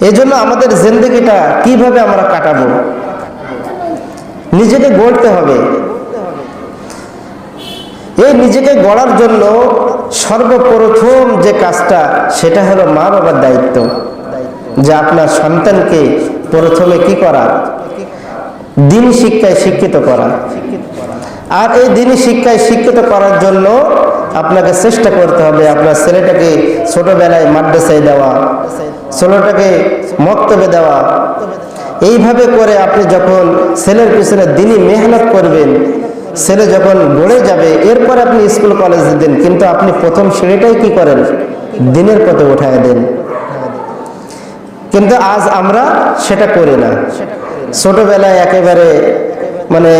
এই জন্য আমাদের জিন্দেগিটা কিভাবে আমরা কাটাবো, নিজেকে গড়তে হবে। এই নিজেকে গড়ার জন্য সর্বপ্রথম যে কাজটা, সেটা হলো মা বাবার দায়িত্ব, যে আপনার সন্তানকে প্রথমে কি করা, দ্বীনি শিক্ষায় শিক্ষিত করা। আর এই দ্বীনি শিক্ষায় শিক্ষিত করার জন্য আপনাকে চেষ্টা করতে হবে আপনার ছেলেটাকে ছোটবেলায় মাদ্রাসায় দেওয়া, ছেলেটাকে মক্তবে দেওয়া। এইভাবে করে আপনি যখন ছেলের পিছনে দ্বীনি মেহনত করবেন, ছেলে যখন গড়ে যাবে, এরপর আপনি স্কুল কলেজে দেন, কিন্তু আপনি প্রথম সিঁড়িটাই কি করেন, দ্বীনের পথে উঠায় দেন। কিন্তু আজ আমরা সেটা করি না। ছোটবেলায় একেবারে মানে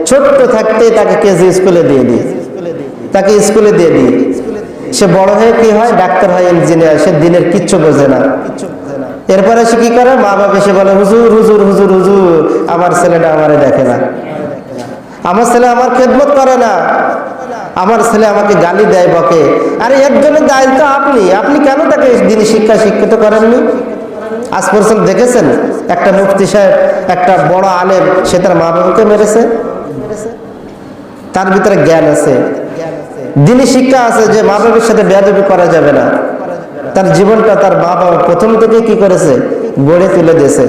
ছোট্ট থাকতে তাকে কেজি স্কুলে দিয়ে দিই, তাকে স্কুলে দিয়ে দিই। সে বড় হয়ে কি হয়, ডাক্তার হয়, ইঞ্জিনিয়ার, সে দিনের কিচ্ছু বোঝে না। এরপরে সে কি করে, মা বাবা এসে বলে, হুজুর হুজুর হুজুর হুজুর, আমার ছেলেটা আমারে দেখে না, আমার ছেলে আমার খেদমত করে না, আমার ছেলে আমাকে গালি দেয়, বকে। আরে এর জন্য দায়ী তো আপনি, আপনি কেন তাকে দ্বীনি শিক্ষা শিক্ষিত করেননি? আজ পর্যন্ত দেখেছেন একটা মুফতি সাহেব, একটা বড় আলেম, সে তার মা বাবাকে মেরেছে? তার ভিতরে জ্ঞান আছে, দ্বীনি শিক্ষা আছে যে মা বাবার সাথে বেয়াদবি করা যাবে না। তার জীবনটা তার মা বাবা প্রথম থেকে কি করেছে, গড়ে তুলে দিয়েছে।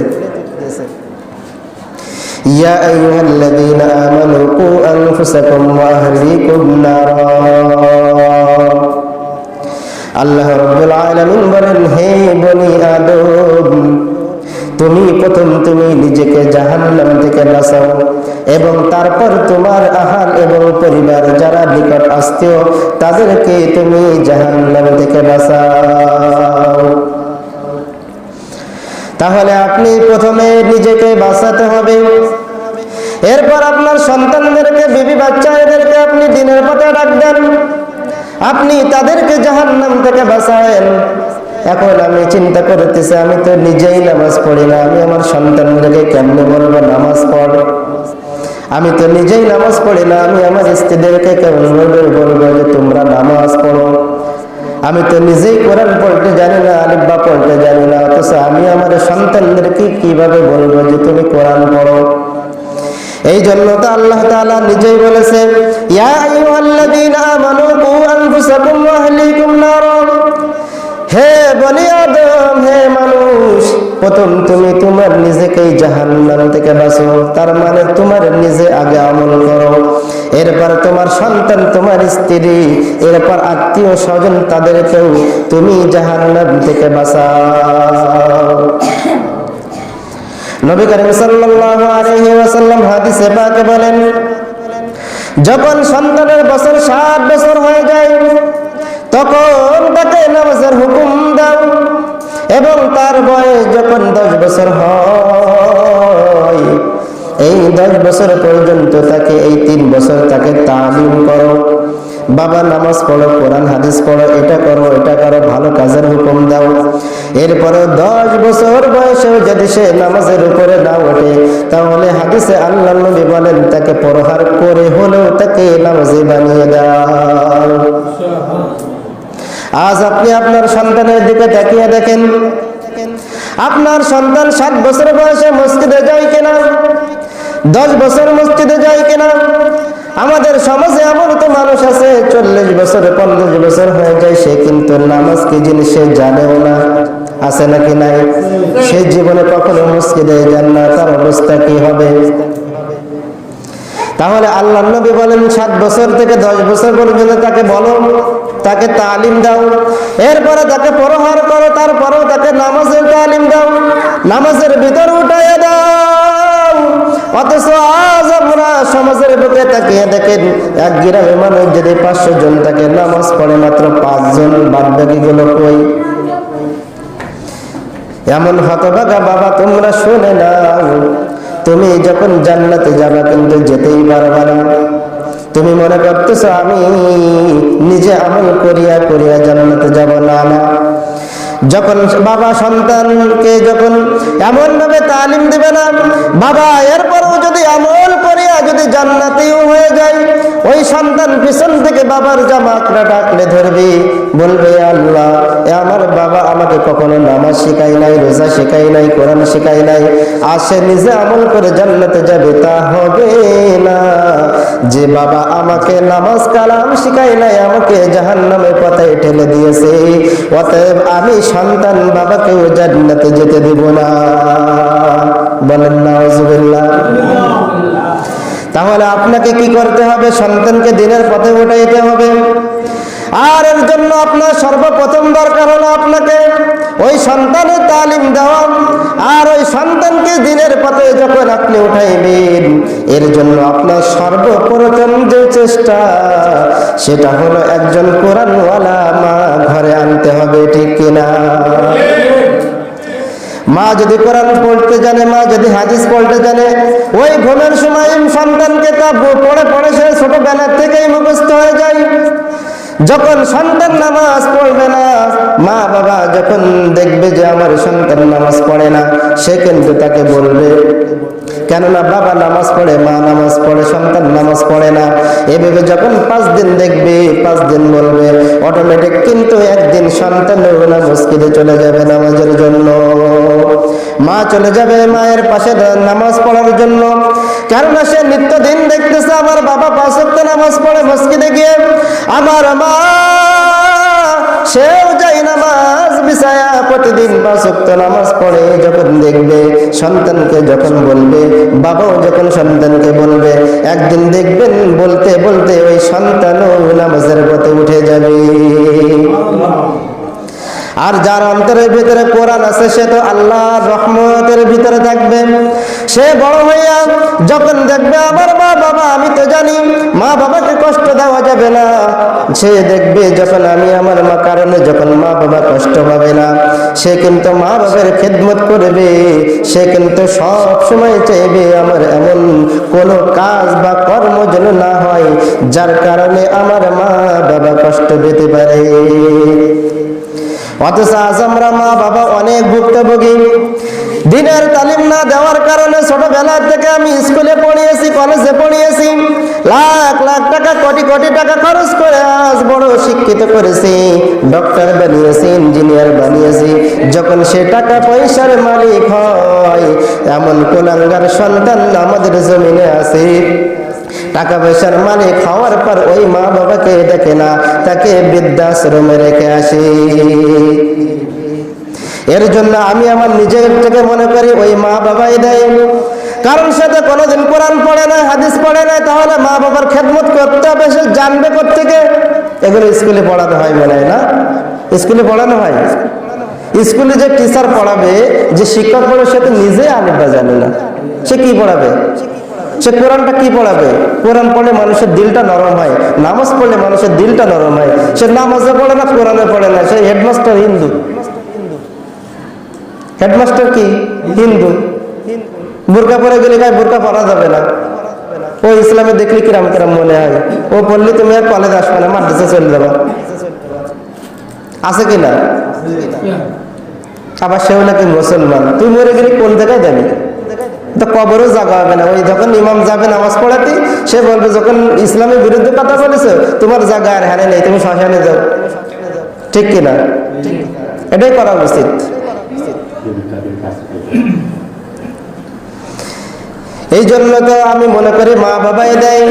ইয়া আইয়ুহাল্লাযীনা আমানু কু আনফুসাকুম ওয়া আহলিকুম নারা। আল্লাহ রাব্বুল আলামিন বলেন, হে বনি আদম, তুমি নিজেকে জাহান্নাম থেকে বাঁচাও এবং তারপর তোমার আহার এবং পরিবার যারা নিকট আত্মীয় তাদেরকে তুমি জাহান্নাম থেকে বাঁচাও। তাহলে আপনি প্রথমে নিজেকে বাঁচাতে হবে, এরপর আপনার সন্তানদেরকে, বিবি বাচ্চা এদেরকে আপনি দ্বীনের পথে ডাকবেন, আপনি তাদেরকে জাহান্নাম থেকে বাঁচায়েন। এখন আমি চিন্তা করতেছি, আমি তো নিজেই নামাজ পড়ি না, আমি আমার সন্তানদেরকে কেমনে বলবো নামাজ পড়? আমি তো নিজেই নামাজ পড়ি না, আমি আমার স্ত্রীদেরকে কেমন বলবো যে তোমরা নামাজ পড়ো? আমি তো নিজেই কোরআন পড়তে জানি না, আলিফ বা পড়তে জানি না, অথচ আমি আমার সন্তানদেরকে কিভাবে বলবো যে তুমি কোরআন পড়ো? এই জন্য তো আল্লাহ তাআলা নিজেই বলেছে, ইয়া আইয়ুহাল্লাযীনা আমানু কু আনফুসাকুম ওয়া আহলিকুম নারা। হে বনি আদম, হে মানুষ, প্রথম তুমি তোমার নিজেকেই জাহান্নাম থেকে বাঁচো। তার মানে তোমার নিজে আগে আমল করো, এরপর তোমার সন্তান, তোমার স্ত্রী, এরপর আত্মীয় স্বজন, তাদেরকেও তুমি জাহান্নাম থেকে বাঁচাও। নবী করিম সাল্লাল্লাহু আলাইহি ওয়াসাল্লাম হাদিসে পাকে বলেন, যখন সন্তানের বছর 7 বছর হয়ে যায় তখন তাকে নামাজের হুকুম দাও, এবং তার বয়স যখন 10 বছর হয়, এই 10 বছর পর্যন্ত তাকে, এই 3 বছর তাকে তালিম করো। বাবা নামাজ পড়ো, কোরআন হাদিস পড়ো, এটা করো এটা করো, ভালো কাজের হুকুম দাও। এরপরে 10 বছর বয়সেও যদি সে নামাজের উপরে না ওঠে, তাহলে হাদিসে আল্লাহ নবী বলেন তাকে প্রহার করে হলেও তাকে নামাজি বানিয়ে দাও। আজ আপনি আপনার সন্তানের দিকে তাকিয়ে দেখেন, আপনার সন্তান 7 বছর বয়সে মসজিদে যায় কিনা, 10 বছর মসজিদে যায় কিনা। আমাদের সমাজে এমন তো মানুষ আছে 40 বছর 50 বছর হয়ে যায়, সে কিন্তু নামাজ কি জিনিস সে জানেও না। আছে নাকি নাই? সে জীবনে কখনো মসজিদে যান না, তার অবস্থা কি হবে? তাহলে আল্লাহ নবী বলেন 7 বছর থেকে 10 বছর পর্যন্ত তাকে বলো, তাকে তালিম দাও, এরপরে তাকে প্রহার করো, তারপরেও তাকে নামাজের তালিম দাও, নামাজের ভিতর উঠাইয়া দাও। অথচ আজ আমরা সমাজের বুকে তাকিয়ে দেখেন, এক গ্রামে মানুষ যদি 500 জন তাকে নামাজ পড়ে মাত্র 5 জন, বাদ বাকিগুলো কই? এমন হতভাগা বাবা, তোমরা শুনে নাও, তুমি যখন জান্নাতে যাবা কিন্তু যেতেই পারবা না। তুমি মনে করতেছো আমি নিজে আমল করিয়া করিয়া জান্নাতে যাব, না না। যখন বাবা সন্তানকে যখন এমন ভাবে তালিম দিবে না, বাবা এরপরও যদি আমল করিয়া যদি জান্নাতেও হয়ে যায়, ওই সন্তান পিছন থেকে বাবার জামা ডাকলে ধরবে, বলবে আল্লাহ, আমার বাবা আমাকে কখনো নামাজ শেখায় নাই, রোজা শেখায় নাই, কোরআন শেখায় নাই, আর সে নিজে আমল করে জান্নাতে যাবে তা হবে না। যে বাবা আমাকে নামাজ কালাম শেখায় নাই, আমাকে জাহান্নামের পথে ঠেলে দিয়েছে, অতএব আমি সন্তান বাবাকেও জান্নাতে যেতে দেব না। বলেন নাউজুবিল্লাহ। তাহলে আপনাকে কি করতে হবে? সন্তানকে দিনের পথে উঠাইতে হবে। আর এর জন্য আপনার সর্বপ্রথম দরকার হলো আপনাকে ওই সন্তানের তালিম দেওয়া। আর ওই সন্তানকে দিনের পথে যখন আপনি উঠাইবেন, এর জন্য আপনার সর্বপ্রথম যে চেষ্টা, সেটা হলো একজন কোরআনওয়ালা মা ঘরে আনতে হবে, ঠিক কিনা? মা যদি কোরআন পড়তে জানে, মা যদি হাদিস পড়তে জানে, ওই ঘুমের সময় সন্তানকে তা পড়ে পড়ে সে ছোটবেলার থেকেই মুখস্থ হয়ে যায়। যখন সন্তান নামাজ পড়বে না, মা বাবা যখন দেখবে যে আমার সন্তান নামাজ পড়ে না, সে কিন্তু তাকে বলবে, কেননা বাবা নামাজ পড়ে, মা নামাজ পড়ে, সন্তান নামাজ পড়ে না। এভাবে যখন 5 দিন দেখবে, 5 দিন বলবে, অটোমেটিক কিন্তু একদিন সন্তান মসজিদে চলে যাবে নামাজের জন্য। মা চলে যাবে মায়ের পাশে নামাজ পড়ার জন্য, কেননা সে নিত্যদিন দেখতেছে আমার বাবা 5 ওয়াক্ত নামাজ পড়ে মসজিদে গিয়ে, আমার মা সেও যাই নামাজ বিছায়া প্রতিদিন 5 ওয়াক্ত নামাজ পড়ে। যখন দেখবে সন্তানকে যখন বলবে, বাবাও যখন সন্তানকে বলবে, একদিন দেখবেন বলতে বলতে ওই সন্তানও নামাজের পথে উঠে যাবে। আর যার অন্তরের ভিতরে কোরআন আছে, সে তো আল্লাহর রহমতের ভিতরে থাকবে। সে বড় হইয়া যখন দেখবে আমার মা বাবা, আমি তো জানি মা বাবাকে কষ্ট দেওয়া যাবে না, সে দেখবে যখন আমি আমার মা কারণে যখন মা বাবা কষ্ট পাবে না, সে কিন্তু মা বাবার খেদমত করবে। সে কিন্তু সব সময় চাইবে আমার এমন কোনো কাজ বা কর্ম যেন না হয় যার কারণে আমার মা বাবা কষ্ট পেতে পারে। অথচ আজ আমরা মা বাবা অনেক ভুক্তভোগী। দিনের তালিম না দেওয়ার কারণে ছোটবেলা থেকে আমি স্কুলে পড়িয়েছি, কলেজে পড়িয়েছি, লাখ লাখ টাকা, কোটি কোটি টাকা খরচ করে আজ বড় শিক্ষিত করেছি, ডক্টর বানিয়েছি, ইঞ্জিনিয়ার বানিয়েছি। যখন সে টাকা পয়সার মালিক হয়, এমন কুলাঙ্গার সন্তান আমাদের জমিনে আছে। টাকা পয়সার মালিক হওয়ার পর ওই মা বাবাকে দেখে না, তাকে বৃদ্ধাশ্রমে রেখে আসে। এর জন্য আমি আমার নিজের থেকে মনে করি ওই মা বাবাই দেয়, কারণ সে তো কোনোদিন কোরআন পড়ে না, হাদিস পড়ে না, তাহলে মা বাবার খেদমত করতে হবে, সে জানবে কোত্থেকে? এগুলো স্কুলে পড়ানো হয় মনে হয় না? স্কুলে পড়ানো হয়? স্কুলে যে টিচার পড়াবে, যে শিক্ষক পড়ে, সে তো নিজে আলিফবা জানে না, সে কি পড়াবে? সে কোরআনটা কি পড়াবে? কোরআন পড়লে মানুষের দিলটা নরম হয়, নামাজ পড়লে মানুষের দিলটা নরম হয়। সে নামাজে পড়ে না, কোরআনে পড়ে না, সে হেডমাস্টার হিন্দু। হেডমাস্টার কি হিন্দু? বোরকা পরে গেলে গায়ে বোরকা পরা যাবে না। ও ইসলামে দেখলে কিরাম কিরাম মনে হয়, ও বললে তুমি আর কলেজ আসবে না, মাদ্রাসা চলে যাবা। আছে কিনা? আবার সেও নাকি মুসলমান। তুই মরে গেলে কোন জায়গায় যাবি? তো কবরও জায়গা হবে না। ওই যখন ইমাম যাবে নামাজ পড়াতে, সে বলবে যখন ইসলামের বিরুদ্ধে কথা বলেছে, তোমার জায়গা আর হারে নেই, তুমি শ্মশানে যাও। ঠিক কিনা? এটাই করা উচিত। এই জন্য তো আমি মনে করি মা বাবাই দেয়,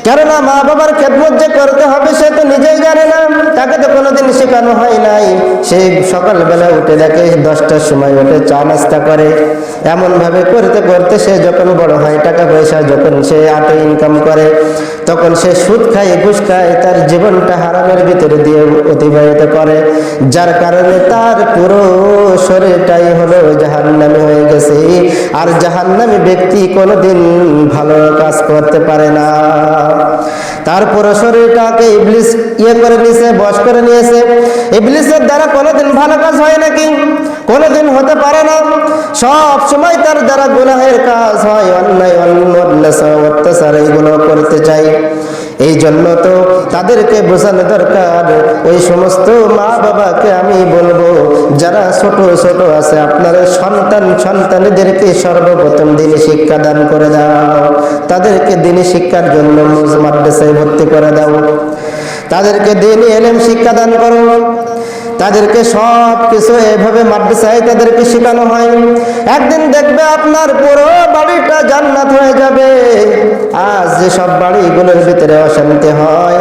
কেননা মা বাবার খেদমত যে করতে হবে সে তো নিজেই জানে না, তাকে তো কোনোদিন শেখানো হয় নাই। সে সকালবেলা উঠে দেখে 10টার সময় উঠে চা নাস্তা করে, এমন ভাবে করতে করতে সে যখন বড় হয়, টাকা পয়সা যখন সে আটে ইনকাম করে, তখন সে সুদ খায়, ঘুষ খায়, তার জীবনটা হারামের ভিতরে দিয়ে অতিবাহিত করে, যার কারণে তার পুরো শরীরটাই হলো জাহান্নামী হয়ে গেছে। আর জাহান্নামী ব্যক্তি কোনোদিন ভালো কাজ করতে পারে না। তার পুরো শরীরটাকে ইবলিস করে নিয়েছে, বশ করে নিয়েছে। ইবলিসের দ্বারা কোনোদিন ভালো কাজ হয় নাকি? কোনোদিন হতে পারে না। সব সময় তার দ্বারা গুনাহের কাজ হয়, অন্যায় অত্যাচার এইগুলো করতে চাই। এই জন্য তো তাদেরকে বোঝানো দরকার। ওই সমস্ত মা বাবাকে আমি বলবো, যারা ছোট ছোট আছে, আপনার সন্তানদেরকে সর্বপ্রথম দিনী শিক্ষা দান করে দাও। তাদেরকে দিনী শিক্ষার জন্য মাদ্রাসায় ভর্তি করে দাও, তাদেরকে দিনী ইলম শিক্ষা দান করো। তাদেরকে সব কিছু এভাবে মাদ্রাসায় তাদেরকে শেখানো হয়। একদিন দেখবে আপনার পুরো বাড়িটা জান্নাত হয়ে যাবে। আজ যে সব বাড়িগুলোর ভিতরে অশান্তি হয়,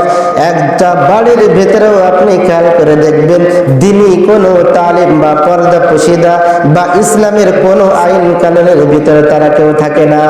একটা বাড়ির ভিতরেও আপনি খেয়াল করে দেখবেন দ্বীনি কোনো তালিম বা পর্দা পুশিদা বা ইসলামের কোনো আইন কানুনের ভিতরে তারা কেউ থাকে না।